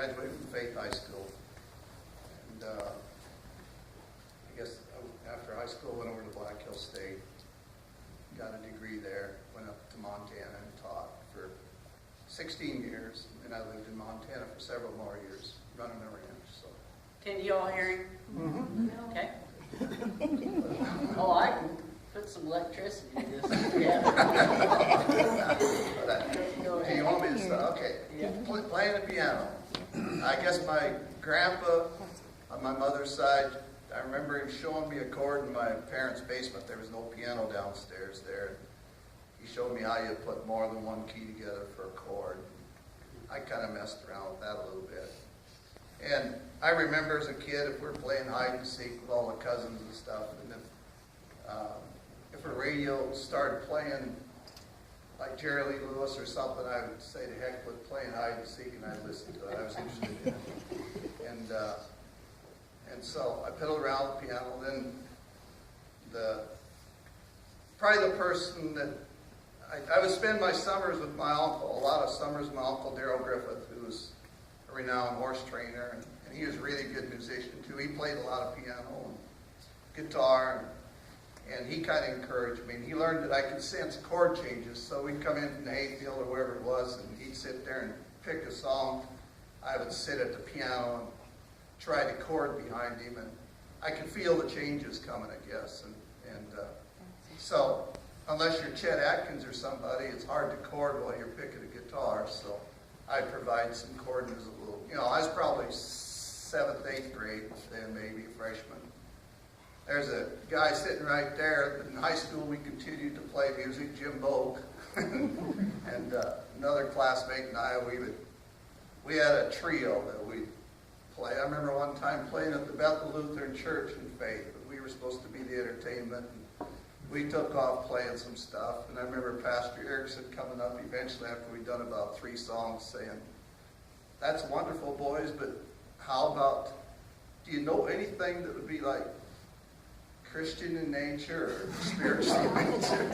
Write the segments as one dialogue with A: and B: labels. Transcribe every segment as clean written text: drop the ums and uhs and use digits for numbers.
A: Graduated from Faith High School. And I guess after high school, went over to Black Hill State, got a degree there, went up to Montana and taught for 16 years, and I lived in Montana for several more years, running a ranch. So.
B: Can you all hear him?
A: Mm-hmm.
B: Okay. Oh, I can put some electricity in this. Yeah.
A: Do you want me to start? Okay.
B: Yeah.
A: Playing the piano. I guess my grandpa on my mother's side, I remember him showing me a chord in my parents' basement. There was no piano downstairs there. He showed me how you put more than one key together for a chord. I kind of messed around with that a little bit. And I remember as a kid, if we're playing hide and seek with all the cousins and stuff, and if a radio started playing like Jerry Lee Lewis or something, I would say to heck with playing hide and seek, and I'd listen to it. I was interested in it. And so I piddled around the piano. Then probably the person that I would spend my summers with my uncle. A lot of summers with my uncle Darrell Griffith, who was a renowned horse trainer, and he was a really good musician too. He played a lot of piano and guitar, and he kind of encouraged me. And he learned that I could sense chord changes. So we'd come in from the hayfield or wherever it was, and he'd sit there and pick a song. I would sit at the piano and try to chord behind him, and I could feel the changes coming, I guess. So unless you're Chet Atkins or somebody, it's hard to chord while you're picking a guitar. So I provide some chording as a little, I was probably 7th, 8th grade, then maybe freshman. There's a guy sitting right there. In high school, we continued to play music, Jim Bogue, and another classmate and I, we had a trio that we play. I remember one time playing at the Bethel Lutheran Church in Faith, and we were supposed to be the entertainment. And we took off playing some stuff, and I remember Pastor Erickson coming up eventually after we'd done about 3 songs saying, "That's wonderful, boys, but how about, do you know anything that would be like Christian in nature or spiritual in nature?"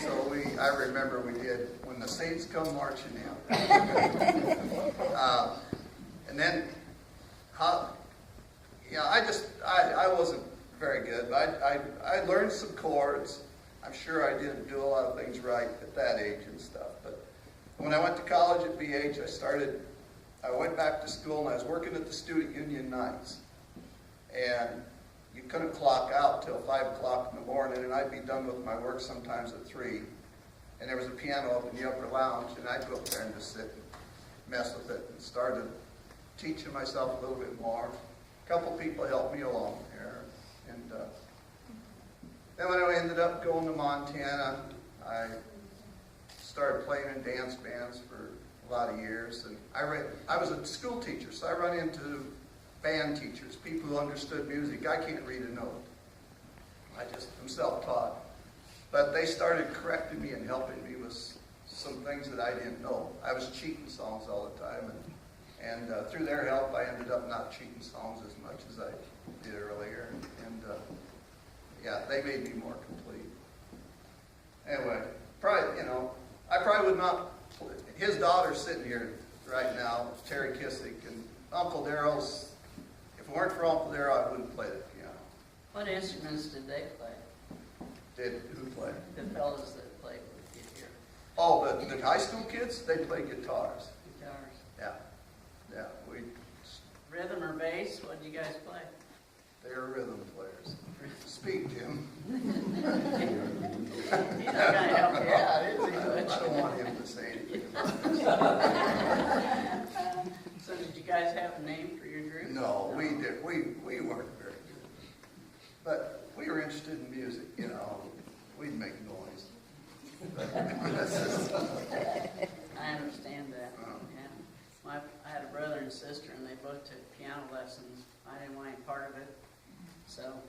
A: So I remember we did "When the Saints Come Marching In." And then, I wasn't very good. But I learned some chords. I'm sure I didn't do a lot of things right at that age and stuff. But when I went to college at BH, I went back to school, and I was working at the Student Union nights. And you couldn't clock out till 5 o'clock in the morning, and I'd be done with my work sometimes at 3. And there was a piano up in the upper lounge, and I'd go up there and just sit and mess with it, and started teaching myself a little bit more. A couple people helped me along there. And then when I ended up going to Montana, I started playing in dance bands for a lot of years. And I was a school teacher, so I run into band teachers, people who understood music. I can't read a note. I'm self-taught. But they started correcting me and helping me with some things that I didn't know. I was cheating songs all the time, and through their help, I ended up not cheating songs as much as I did earlier. And they made me more complete. Anyway, I probably would not. His daughter's sitting here right now, Terry Kissick, and Uncle Darrell's. If it weren't for Uncle Darrell, I wouldn't play the piano.
B: What instruments did they play?
A: Who played?
B: The fellows that played with you here.
A: Oh, the high school kids, they play guitars.
B: Guitars.
A: Yeah.
B: Rhythm or bass? What did you guys play?
A: They're rhythm players. Speak, Jim.
B: He's not going to help you out, is he?
A: I don't want him to say anything about this.
B: So did you guys have a name for your group?
A: No, we did. We weren't very good. But we were interested in music, We'd make noise.
B: I understand that. Yeah. I had a brother and sister, and they both took piano lessons. I didn't want any part of it. So